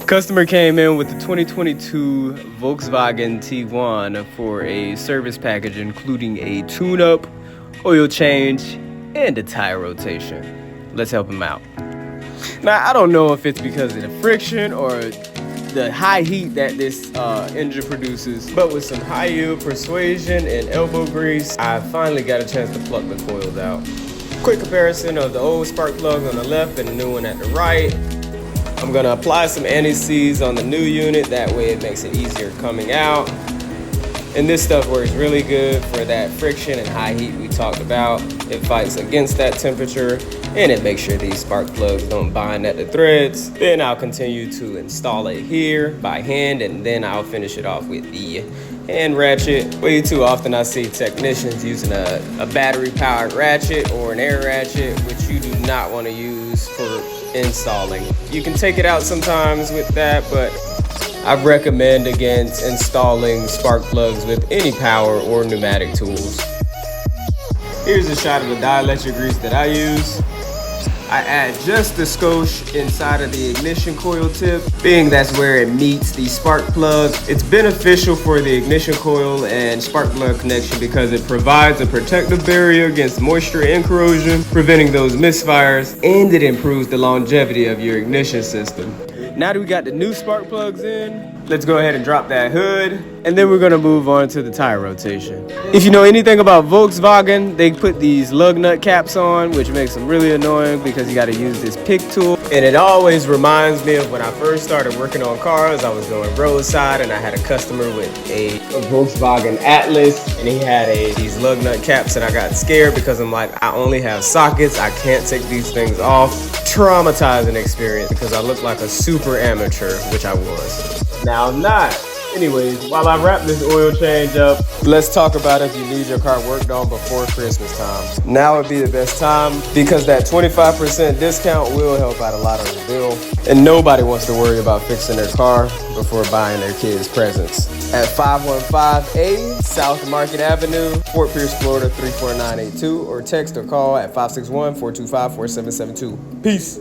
Customer came in with the 2022 Volkswagen Tiguan for a service package including a tune-up, oil change, and a tire rotation. Let's help him out. Now, I don't know if it's because of the friction or the high heat that this engine produces, but with some high yield persuasion and elbow grease, I finally got a chance to pluck the coils out. Quick comparison of the old spark plug on the left and the new one at the right. I'm gonna apply some anti-seize on the new unit, that way it makes it easier coming out. And this stuff works really good for that friction and high heat we talked about. It fights against that temperature and it makes sure these spark plugs don't bind at the threads. Then I'll continue to install it here by hand, and then I'll finish it off with the hand ratchet. Way too often I see technicians using a battery powered ratchet or an air ratchet, which you do not want to use for installing. You can take it out sometimes with that, but I recommend against installing spark plugs with any power or pneumatic tools. Here's a shot of the dielectric grease that I use. I add just a skosh inside of the ignition coil tip, being that's where it meets the spark plug. It's beneficial for the ignition coil and spark plug connection because it provides a protective barrier against moisture and corrosion, preventing those misfires, and it improves the longevity of your ignition system. Now that we got the new spark plugs in, let's go ahead and drop that hood, and then we're gonna move on to the tire rotation. If you know anything about Volkswagen, they put these lug nut caps on, which makes them really annoying because you gotta use this pick tool. And it always reminds me of when I first started working on cars. I was going roadside and I had a customer with a Volkswagen Atlas, and he had these lug nut caps, and I got scared because I'm like, I only have sockets, I can't take these things off. Traumatizing experience because I looked like a super amateur, which I was. Now I'm not. Anyways, while I wrap this oil change up, let's talk about if you need your car worked on before Christmas time. Now would be the best time because that 25% discount will help out a lot on your bill. And nobody wants to worry about fixing their car before buying their kids presents. At 515A South Market Avenue, Fort Pierce, Florida 34982, or text or call at 561-425-4772. Peace.